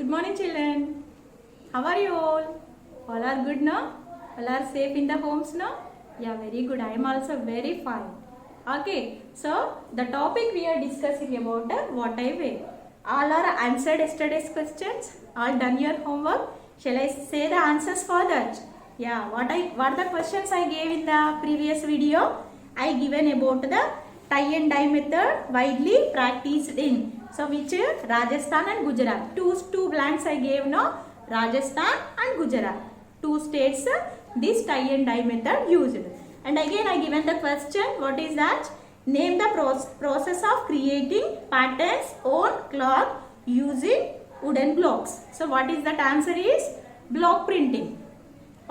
Good morning, children. How are you all? All are good now? All are safe in the homes now? Yeah, very good. I am also very fine. Okay, so the topic we are discussing about what I wear. All are answered yesterday's questions. All done your homework. Shall I say the answers for that? Yeah, what the questions I gave in the previous video? I given about the tie and dye method widely practiced in. So which Rajasthan and Gujarat. Two blanks I gave now. Rajasthan and Gujarat. Two states this tie and dye method used. And again I given the question. What is that? Name the process of creating patterns on cloth using wooden blocks. So what is that answer is? Block printing.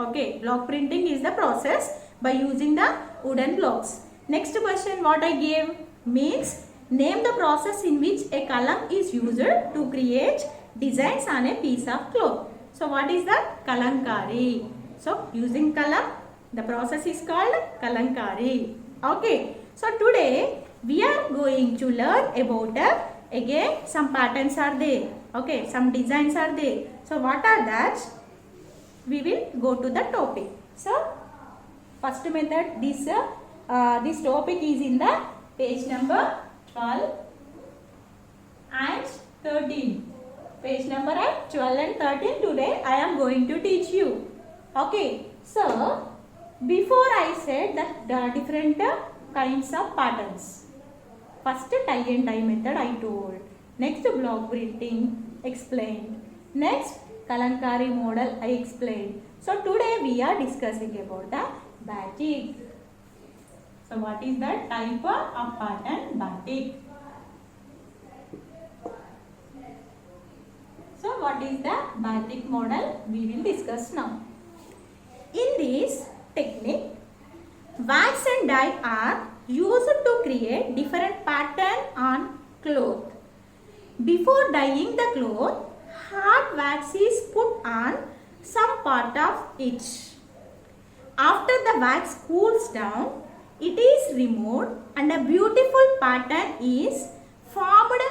Okay, block printing is the process by using the wooden blocks. Next question what I gave means name the process in which a kalam is used to create designs on a piece of cloth. So what is that? Kalankari. So using kalam, the process is called kalankari. Okay. So today we are going to learn about again some patterns are there. Okay, some designs are there. So what are that? We will go to the topic. So first method this topic is in the page number 12 and 13. Page number 12 and 13 today I am going to teach you. Okay. So before I said that the different kinds of patterns. First tie and dye method I told. Next block printing explained. Next Kalankari model I explained. So today we are discussing about the batik. So what is the type of pattern? Batik. So what is the batik model? We will discuss now. In this technique, wax and dye are used to create different pattern on cloth. Before dyeing the cloth, hard wax is put on some part of it. After the wax cools down, it is removed and a beautiful pattern is formed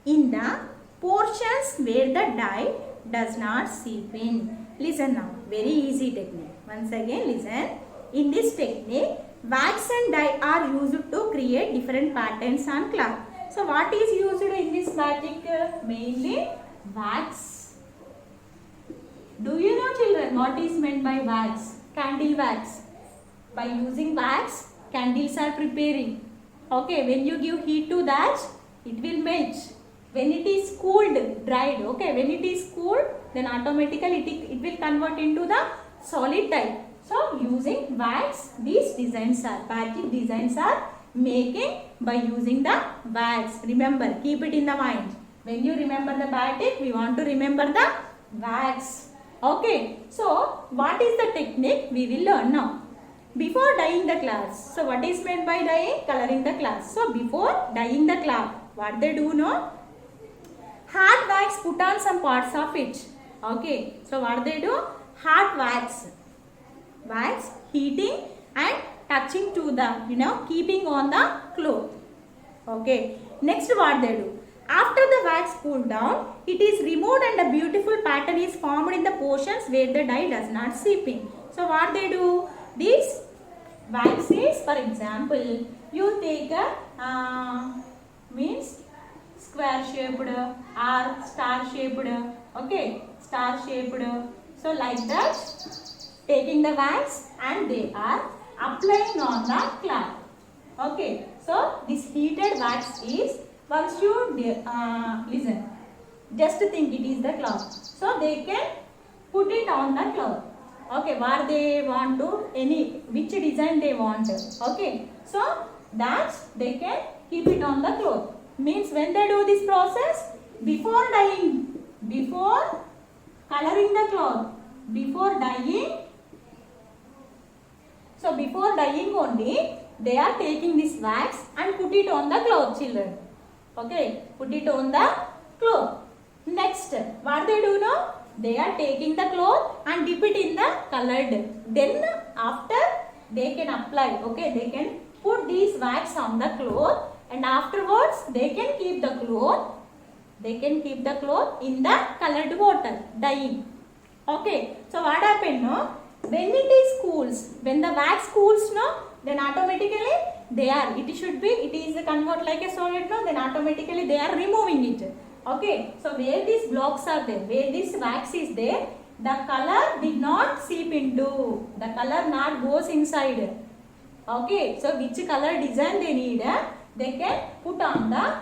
in the portions where the dye does not seep in. Listen now, very easy technique. Once again listen. In this technique, wax and dye are used to create different patterns on cloth. So what is used in this batik? Mainly wax. Do you know children what is meant by wax? Candle wax. By using wax, candles are preparing. Okay, when you give heat to that, it will melt. When it is cooled, dried, okay, when it is cooled, then automatically it will convert into the solid type. So, using wax, these designs are, batik designs are making by using the wax. Remember, keep it in the mind. When you remember the batik, we want to remember the wax. Okay, so what is the technique we will learn now? Before dyeing the cloth. So what is meant by dyeing? Coloring the cloth. So before dyeing the cloth, what they do no? Hard wax put on some parts of it. Okay. So what they do? Hard wax. Wax heating and touching to the, keeping on the cloth. Okay. Next what they do? After the wax cooled down, it is removed and a beautiful pattern is formed in the portions where the dye does not seep in. So what they do? These wax is, for example, you take a means square shaped or star shaped. Okay, star shaped. So like that, taking the wax and they are applying on the cloth. Okay, so this heated wax is once you listen, just think it is the cloth. So they can put it on the cloth. Okay, where they want to, which design they want. Okay, so that they can keep it on the cloth. Means when they do this process, before dyeing, before coloring the cloth, before dyeing, so before dyeing only, they are taking this wax and put it on the cloth, children. Okay, put it on the cloth. Next, what they do now? They are taking the cloth and dip it in the colored. Then after they can apply. Okay, they can put these wax on the cloth and afterwards they can keep the cloth They can keep the cloth in the colored water, dyeing. Okay, so what happened, no? When it is cools, when the wax cools, no, then automatically it is convert like a solid, no, then automatically they are removing it. Okay, so where these blocks are there, where this wax is there, the color did not seep into, the color not goes inside. Okay, so which color design they need, they can put on the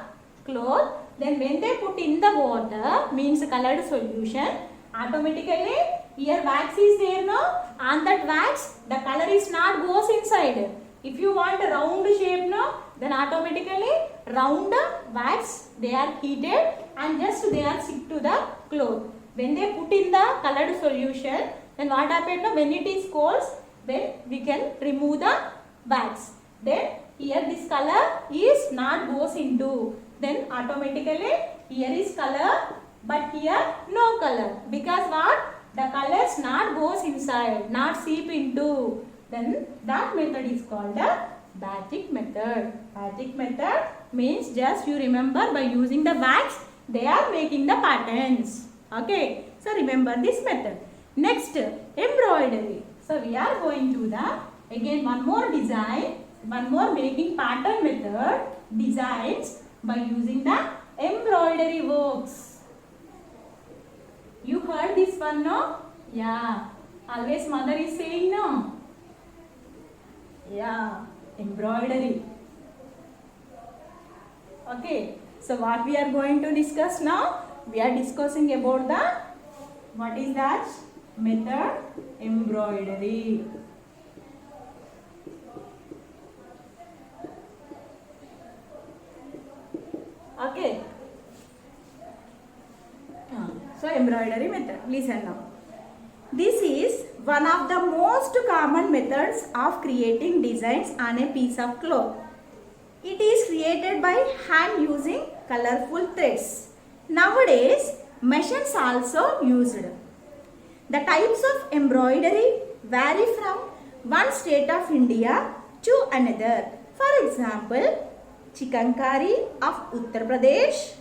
cloth. Then when they put in the water, means colored solution, automatically here wax is there, no, on that wax the color is not goes inside. If you want a round shape, no, then automatically round wax they are heated and just they are stick to the cloth. When they put in the colored solution, then what happened, no, when it is cold, then we can remove the wax. Then here this color is not goes into, then automatically here is color but here no color, because what, the colors not goes inside, not seep into. Then that method is called the batik method. Batik method means just you remember by using the wax they are making the patterns. Okay, so remember this method. Next, embroidery. So we are going to the again one more design, one more making pattern method, designs by using the embroidery works. You heard this one, no? Yeah, always mother is saying, no? Yeah, embroidery. Okay, so what we are going to discuss now? We are discussing about the, what is that? Method embroidery. Okay. So embroidery method. Listen now. This is one of the most common methods of creating designs on a piece of cloth. It is created by hand using colorful threads. Nowadays, machines also used. The types of embroidery vary from one state of India to another. For example, chikankari of Uttar Pradesh,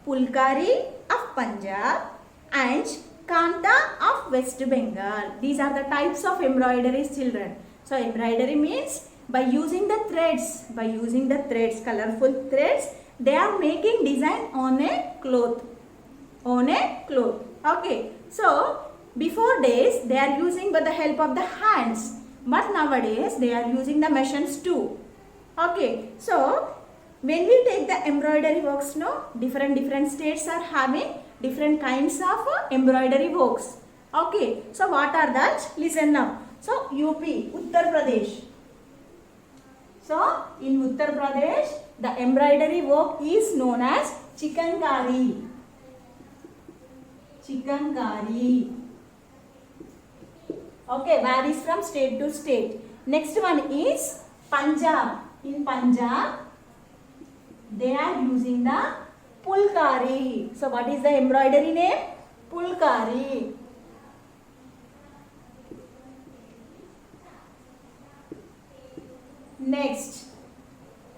pulkari of Punjab and kanta of West Bengal. These are the types of embroideries, children. So embroidery means by using the threads, colorful threads, they are making design on a cloth. Okay, so before days they are using by the help of the hands, but nowadays they are using the machines too. Okay, so when we take the embroidery works, no, different states are having different kinds of embroidery works. Okay, so what are that? Listen now. So UP, Uttar Pradesh. So in Uttar Pradesh, the embroidery work is known as chikankari. Okay, varies from state to state. Next one is Punjab. In Punjab, they are using the pulkari. So what is the embroidery name? Pulkari. Next,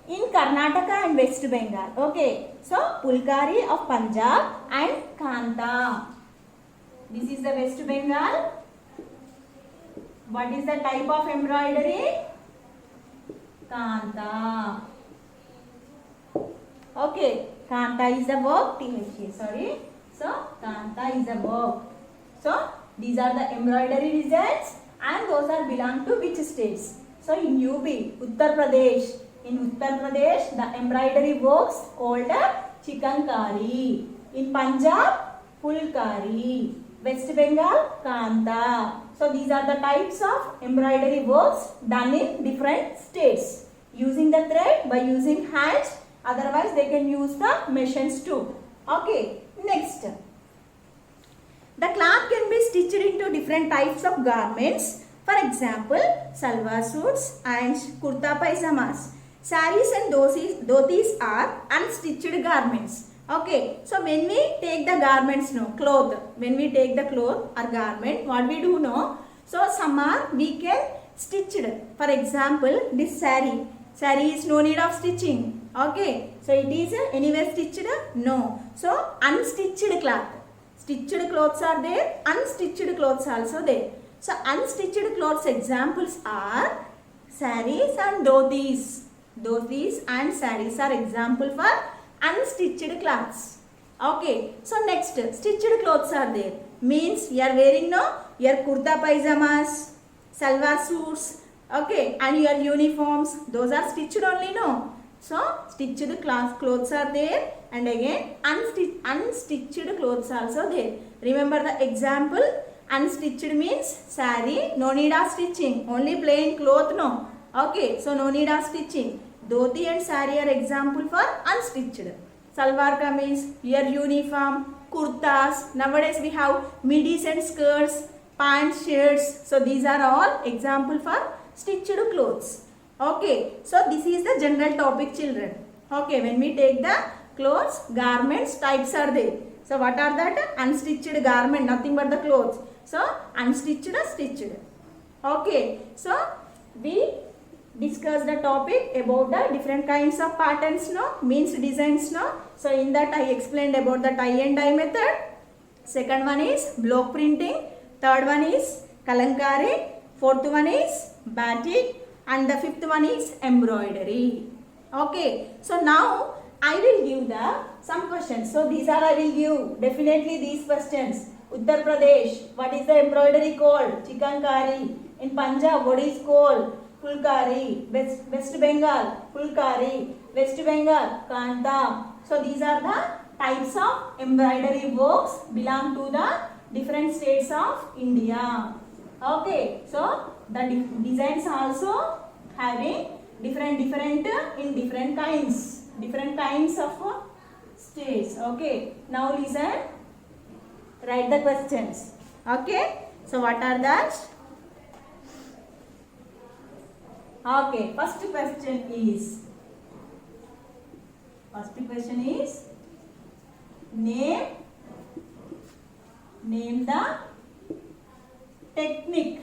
in Karnataka and West Bengal. Okay, so pulkari of Punjab and kanta. This is the West Bengal. What is the type of embroidery? Kanta. Okay, kanta is the verb. Sorry. So kanta is the verb. So these are the embroidery designs and those are belong to which states? So in UP, Uttar Pradesh. In Uttar Pradesh, the embroidery works called chikankari. In Punjab, pulkari. West Bengal, kanta. So these are the types of embroidery works done in different states. Using the thread, by using hands, otherwise they can use the machines too. Okay, next. The cloth can be stitched into different types of garments. For example, salwar suits and kurta paijamas. Saris and dhotis are unstitched garments. Okay, so when we take the garments, no, cloth, when we take the cloth or garment, what we do, no, so some are we can stitched. For example, this sari is no need of stitching. Okay, so it is anywhere stitched? No. So unstitched cloth. Stitched clothes are there, unstitched clothes also there. So unstitched clothes examples are sarees and dhotis. Dhotis and sarees are example for unstitched clothes. Okay, so next stitched clothes are there. Means you are wearing your kurta pajamas, salwar suits, okay, and your uniforms. Those are stitched only, no. So stitched clothes are there, and again unstitched clothes also there. Remember the example. Unstitched means saree, no need of stitching, only plain cloth, no. Okay, so no need of stitching. Dhoti and saree are example for unstitched. Salwar kameez, your uniform, kurtas. Nowadays we have midis and skirts, pants, shirts. So these are all example for stitched clothes. Okay, so this is the general topic, children. Okay, when we take the clothes, garments, types are there. So what are that? Unstitched garment, nothing but the clothes. So unstitched, stitched. Okay, so we discuss the topic about the different kinds of patterns, no, means designs, no. So in that I explained about the tie and dye method. Second one is block printing. Third one is kalankari. Fourth one is batik. And the fifth one is embroidery. Okay, so now I will give some questions. So these are I will give definitely these questions. Uttar Pradesh, what is the embroidery called? Chikankari. In Punjab, what is called? Fulkari. West Bengal, Fulkari. West Bengal, Kanta. So these are the types of embroidery works belong to the different states of India. Okay, so the designs also having different in different kinds of states. Okay, now listen, write the questions. Okay, so what are that? Okay, first question is name the technique.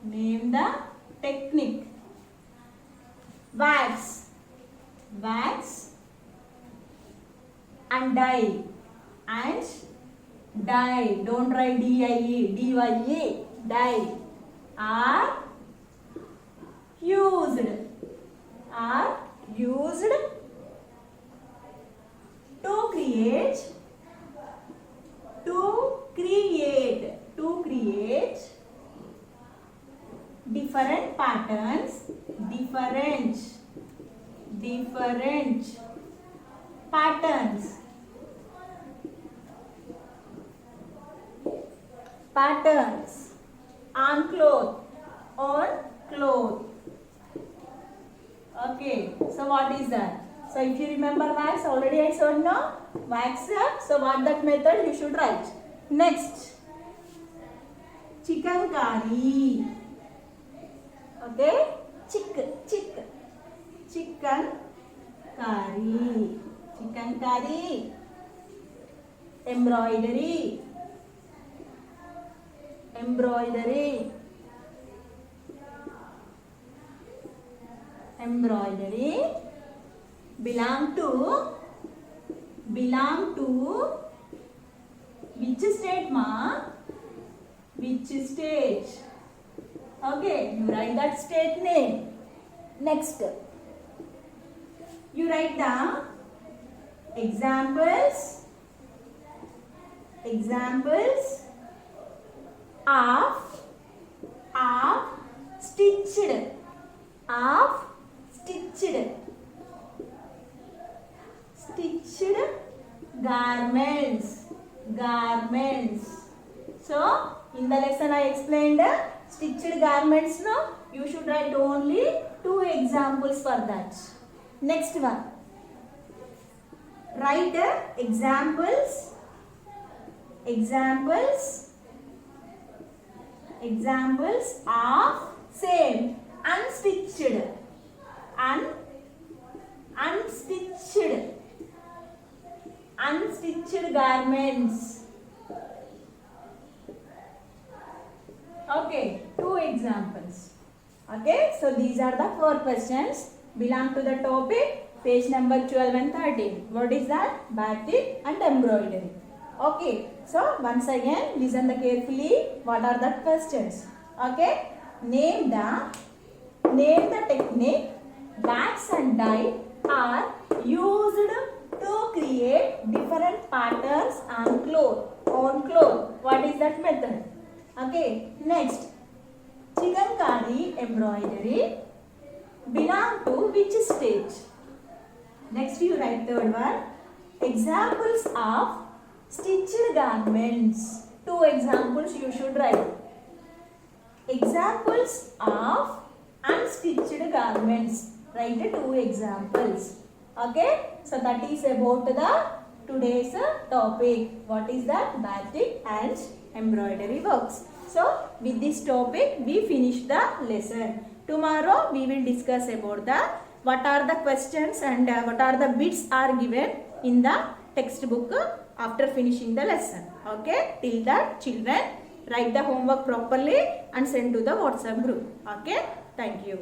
Name the technique. Wax and dye. Don't write D-I-E, D-Y-E, dye are used to create different patterns, patterns on cloth. Okay, so what is that? So if you remember wax, already I said no, wax. So what that method you should write. Next, chikankari. Okay, chikankari. Embroidery belong to which state, ma? Which state? Okay, you write that state name. Next, you write down examples of stitched garments. So in the lesson I explained stitched garments, no, you should write only 2 examples for that. Next one, write examples of same unstitched garments. Okay, 2 examples. Okay, so these are the 4 questions. belong to the topic page number 12 and 13. What is that? Batik and embroidery. Okay, so once again listen carefully. What are the questions? Okay, name the technique wax and dye are used to create different patterns on cloth. What is that method? Okay, next, chikankari embroidery belong to which stage? Next you write third one. Examples of stitched garments. 2 examples you should write. Examples of unstitched garments. Write 2 examples. Okay. So that is about the today's topic. What is that? Batik and embroidery works. So with this topic we finish the lesson. Tomorrow we will discuss about the what are the questions and what are the bits are given in the textbook after finishing the lesson. Okay. Till that, children, write the homework properly and send to the WhatsApp group. Okay. Thank you.